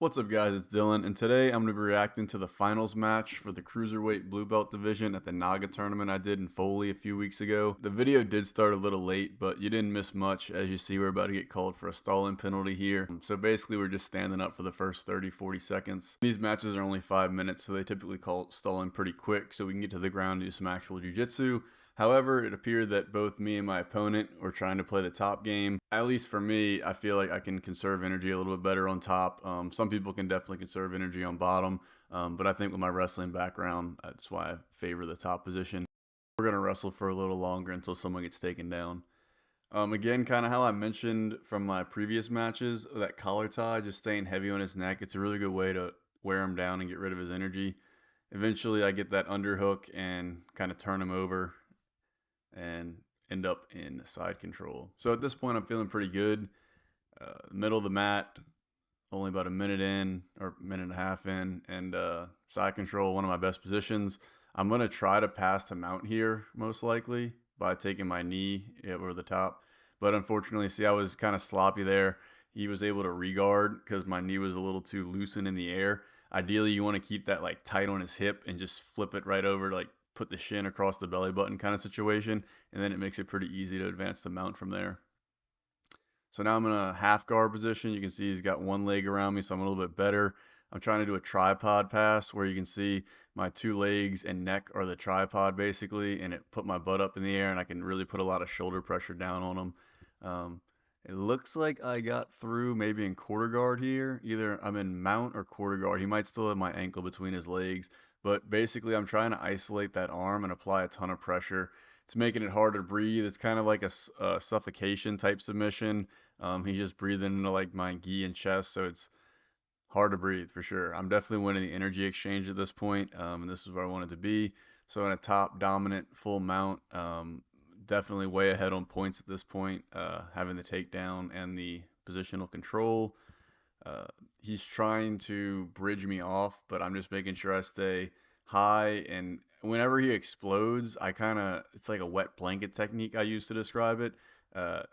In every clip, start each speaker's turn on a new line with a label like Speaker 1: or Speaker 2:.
Speaker 1: What's up guys, it's Dylan, and today I'm going to be reacting to the finals match for the Cruiserweight Blue Belt division at the Naga tournament I did in Foley a few weeks ago. The video did start a little late, but you didn't miss much. As you see, we're about to get called for a stalling penalty here. So basically we're just standing up for the first 30-40 seconds. These matches are only 5 minutes, so they typically call stalling pretty quick so we can get to the ground and do some actual jiu-jitsu. However, it appeared that both me and my opponent were trying to play the top game. At least for me, I feel like I can conserve energy a little bit better on top. Some people can definitely conserve energy on bottom, but I think with my wrestling background, that's why I favor the top position. We're going to wrestle for a little longer until someone gets taken down. Again, kind of how I mentioned from my previous matches, that collar tie, just staying heavy on his neck, it's a really good way to wear him down and get rid of his energy. Eventually, I get that underhook and kind of turn him over and end up in side control. So at this point, I'm feeling pretty good. Middle of the mat, only about a minute in or minute and a half in, and side control, one of my best positions. I'm going to try to pass to mount here, most likely, by taking my knee over the top. But unfortunately, see, I was kind of sloppy there. He was able to regard because my knee was a little too loosened in the air. Ideally, you want to keep that like tight on his hip and just flip it right over, like put the shin across the belly button kind of situation, and then it makes it pretty easy to advance the mount from there. So now I'm in a half guard position. You can see he's got one leg around me, so I'm a little bit better. I'm trying to do a tripod pass where you can see my two legs and neck are the tripod basically, and it put my butt up in the air, and I can really put a lot of shoulder pressure down on him. It looks like I got through maybe in quarter guard here. Either I'm in mount or quarter guard. He might still have my ankle between his legs, but basically I'm trying to isolate that arm and apply a ton of pressure. It's making it hard to breathe. It's kind of like a suffocation type submission. He's just breathing into like my gi and chest, so it's hard to breathe for sure. I'm definitely winning the energy exchange at this point, and this is where I wanted to be. So in a top dominant full mount, definitely way ahead on points at this point, having the takedown and the positional control. Uh, he's trying to bridge me off, but I'm just making sure I stay high. And whenever he explodes, it's like a wet blanket technique I use to describe it. Uh,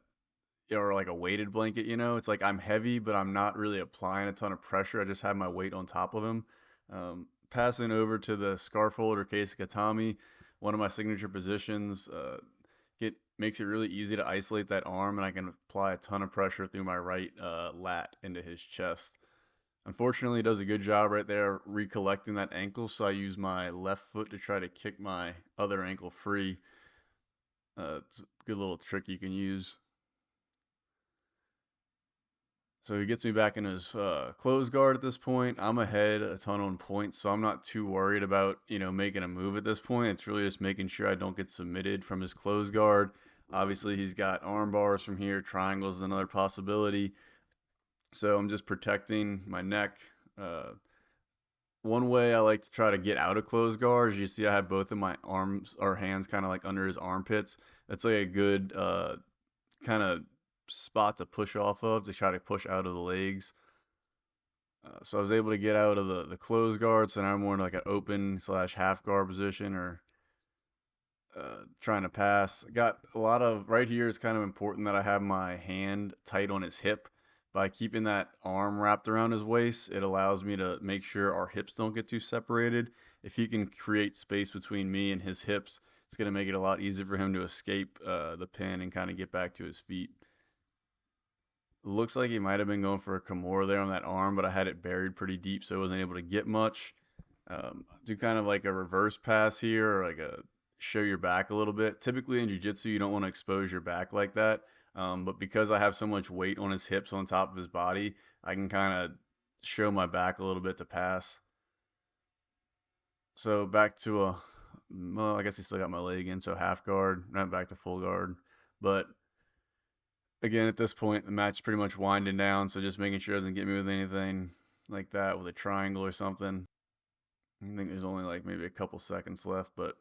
Speaker 1: or like a weighted blanket, It's like I'm heavy, but I'm not really applying a ton of pressure. I just have my weight on top of him. Passing over to the scarf hold or case katami, one of my signature positions. It makes it really easy to isolate that arm, and I can apply a ton of pressure through my right lat into his chest. Unfortunately, he does a good job right there recollecting that ankle, so I use my left foot to try to kick my other ankle free. It's a good little trick you can use. So he gets me back in his close guard at this point. I'm ahead a ton on points, so I'm not too worried about, making a move at this point. It's really just making sure I don't get submitted from his close guard. Obviously, he's got arm bars from here. Triangles is another possibility. So I'm just protecting my neck. One way I like to try to get out of close guard is you see I have both of my arms or hands kind of like under his armpits. That's like a good kind of spot to push off of to try to push out of the legs. So I was able to get out of the close guard, so now I'm more in like an open slash half guard position or trying to pass. Got a lot of, right here it's kind of important that I have my hand tight on his hip. By keeping that arm wrapped around his waist, it allows me to make sure our hips don't get too separated. If he can create space between me and his hips, it's going to make it a lot easier for him to escape the pin and kind of get back to his feet. Looks like he might have been going for a Kimura there on that arm, but I had it buried pretty deep, so I wasn't able to get much. Do kind of like a reverse pass here, or like a show your back a little bit. Typically in jiu-jitsu, you don't want to expose your back like that, but because I have so much weight on his hips on top of his body, I can kind of show my back a little bit to pass. So back to well, I guess he still got my leg in, so half guard, not back to full guard. But again, at this point, the match is pretty much winding down, so just making sure it doesn't get me with anything like that, with a triangle or something. I think there's only like maybe a couple seconds left, but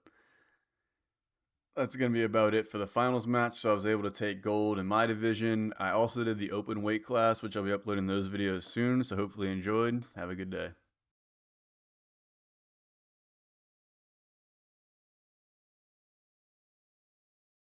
Speaker 1: that's going to be about it for the finals match. So I was able to take gold in my division. I also did the open weight class, which I'll be uploading those videos soon, so hopefully you enjoyed. Have a good day.